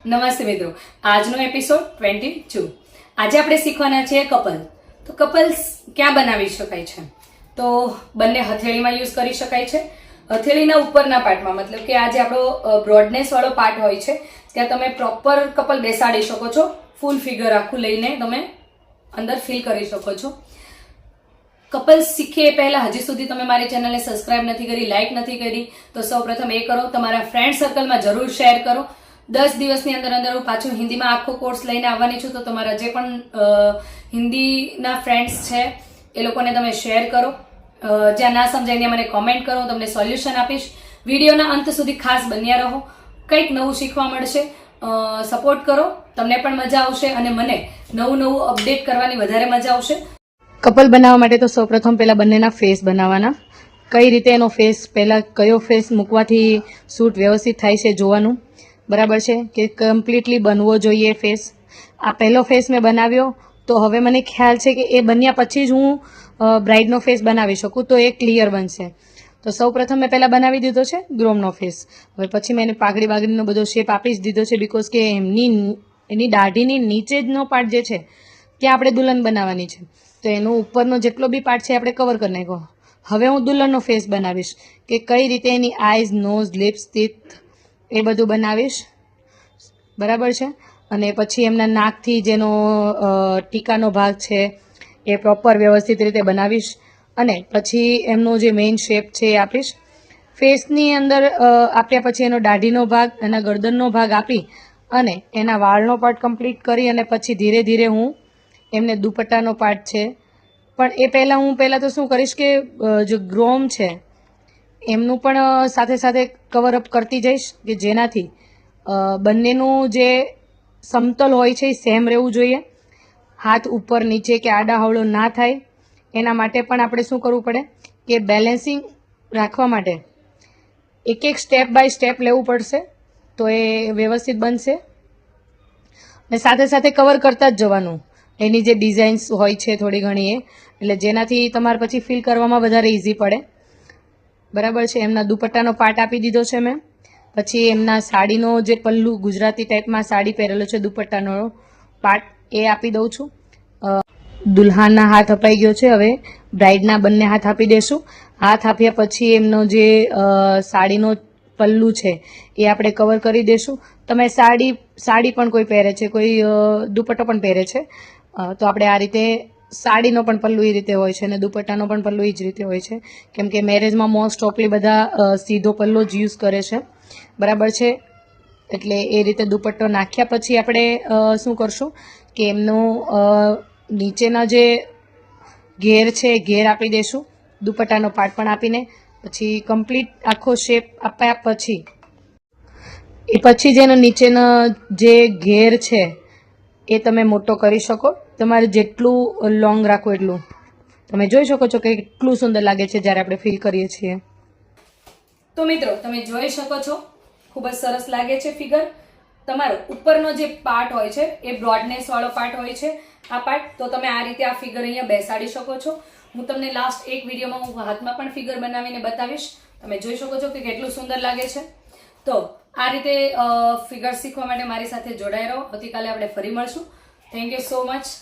નમસ્તે મિત્રો, આજનો એપિસોડ 22. આજે આપણે શીખવાના છીએ કપલ. તો કપલ્સ ક્યાં બનાવી શકાય છે? તો બંને હથેળીમાં યુઝ કરી શકાય છે. હથેળીના ઉપરના પાર્ટમાં, મતલબ કે આ જે આપણો બ્રોડનેસ વાળો પાર્ટ હોય છે ત્યાં તમે પ્રોપર કપલ બેસાડી શકો છો. ફૂલ ફિગર આખું લઈને તમે અંદર ફીલ કરી શકો છો. કપલ્સ શીખીએ પહેલા હજી સુધી તમે મારી ચેનલને સબસ્ક્રાઇબ નથી કરી, લાઇક નથી કરી, તો સૌપ્રથમ એ કરો. તમારા ફ્રેન્ડ સર્કલમાં જરૂર શેર કરો. 10 દિવસની અંદર હું પાછું હિન્દીમાં આખો કોર્સ લઈને આવવાની છું. તો તમારા જે પણ હિન્દીના ફ્રેન્ડ્સ છે એ લોકોને તમે શેર કરો. જ્યાં ના સમજાય ત્યાં મને કોમેન્ટ કરો, હું તમને સોલ્યુશન આપીશ. વિડીયોના અંત સુધી ખાસ બન્યા રહો, કંઈક નવું શીખવા મળશે. સપોર્ટ કરો, તમને પણ મજા આવશે અને મને નવું અપડેટ કરવાની વધારે મજા આવશે. કપલ બનાવવા માટે તો સૌપ્રથમ પહેલા બંનેના ફેસ બનાવવાના. કઈ રીતે એનો ફેસ, પહેલા કયો ફેસ મૂકવાથી શૂટ વ્યવસ્થિત થાય છે જોવાનું. બરાબર છે કે કમ્પ્લીટલી બનવો જોઈએ ફેસ. આ પહેલો ફેસ મેં બનાવ્યો, તો હવે મને ખ્યાલ છે કે એ બન્યા પછી જ હું બ્રાઇડનો ફેસ બનાવી શકું, તો એ ક્લિયર બનશે. તો સૌ પ્રથમ મેં પહેલાં બનાવી દીધો છે ગ્રોમનો ફેસ. હવે પછી મેં એને પાઘડી બાગડીનો બધો શેપ આપી જ દીધો છે, બિકોઝ કે એની દાઢીની નીચેનો પાર્ટ જે છે ત્યાં આપણે દુલ્હન બનાવવાની છે. તો એનો ઉપરનો જેટલો બી પાર્ટ છે આપણે કવર કરી નાખ્યો. હવે હું દુલ્હનનો ફેસ બનાવીશ કે કઈ રીતે એની આઈઝ, નોઝ, લિપ્સ, ટીથ એ બધું બનાવીશ. બરાબર છે. અને પછી એમના નાકથી જેનો ટીકાનો ભાગ છે એ પ્રોપર વ્યવસ્થિત રીતે બનાવીશ. અને પછી એમનો જે મેઇન શેપ છે એ આપીશ. ફેસની અંદર આપ્યા પછી એનો દાઢીનો ભાગ, એના ગરદનનો ભાગ આપી અને એના વાળનો પાર્ટ કમ્પ્લીટ કરી અને પછી ધીરે ધીરે હું એમને દુપટ્ટાનો પાર્ટ છે. પણ એ પહેલાં હું તો શું કરીશ કે જે ગ્રોમ છે એમનું પણ સાથે સાથે કવરઅપ કરતી જઈશ, કે જેનાથી બંનેનું જે સમતલ હોય છે એ સેમ રહેવું જોઈએ. હાથ ઉપર નીચે કે આડા હવળો ના થાય એના માટે પણ આપણે શું કરવું પડે કે બેલેન્સિંગ રાખવા માટે એક સ્ટેપ બાય સ્ટેપ લેવું પડશે, તો એ વ્યવસ્થિત બનશે. અને સાથે સાથે કવર કરતા જ જવાનું એની જે ડિઝાઇન્સ હોય છે થોડી ઘણી એટલે જેનાથી તમારે પછી ફીલ કરવામાં વધારે ઇઝી પડે. બરાબર છે. એમના દુપટ્ટાનો પાર્ટ આપી દીધો છે મેં. પછી એમના સાડીનો જે પલ્લુ, ગુજરાતી ટાઈપમાં સાડી પહેરેલો છે, દુપટ્ટાનો પાર્ટ એ આપી દઉં છું. દુલ્હાના હાથ અપાઈ ગયો છે. હવે બ્રાઇડના બંને હાથ આપી દેશું. હાથ આપ્યા પછી એમનો જે સાડીનો પલ્લુ છે એ આપણે કવર કરી દેશું. તમે સાડી પણ કોઈ પહેરે છે, કોઈ દુપટ્ટો પણ પહેરે છે, તો આપણે આ રીતે સાડીનો પણ પલ્લુ એ રીતે હોય છે અને દુપટ્ટાનો પણ પલ્લુ એ જ રીતે હોય છે. કેમ કે મેરેજમાં મોસ્ટ ઓફલી બધા સીધો પલ્લો જ યુઝ કરે છે. બરાબર છે. એટલે એ રીતે દુપટ્ટો નાખ્યા પછી આપણે શું કરશું કે એમનો નીચેના જે ઘેર છે એ ઘેર આપી દઈશું. દુપટ્ટાનો પાર્ટ પણ આપીને પછી કમ્પ્લીટ આખો શેપ આપ્યા પછી જેનો નીચેનો જે ઘેર છે એ તમે મોટો કરી શકો. તમારે જેટલું લોંગ રાખો એટલું. તમે જોઈ શકો છો કે કેટલું સુંદર લાગે છે જ્યારે આપણે ફીલ કરીએ છીએ. તો મિત્રો, તમે જોઈ શકો છો ખૂબ જ સરસ લાગે છે ફિગર. તમારો ઉપરનો જે પાર્ટ હોય છે એ બ્રોડનેસ વાળો પાર્ટ હોય છે આ પાર્ટ. તો તમે આ રીતે આ ફિગર અહીંયા બેસાડી શકો છો. હું તમને લાસ્ટ એક વિડીયોમાં હું હાથમાં પણ ફિગર બનાવીને બતાવીશ. તમે જોઈ શકો છો કે કેટલું સુંદર લાગે છે. તો આ રીતે ફિગર શીખવા માટે મારી સાથે જોડાઈ રહો. આવતીકાલે આપણે ફરી મળશું. Thank you so much.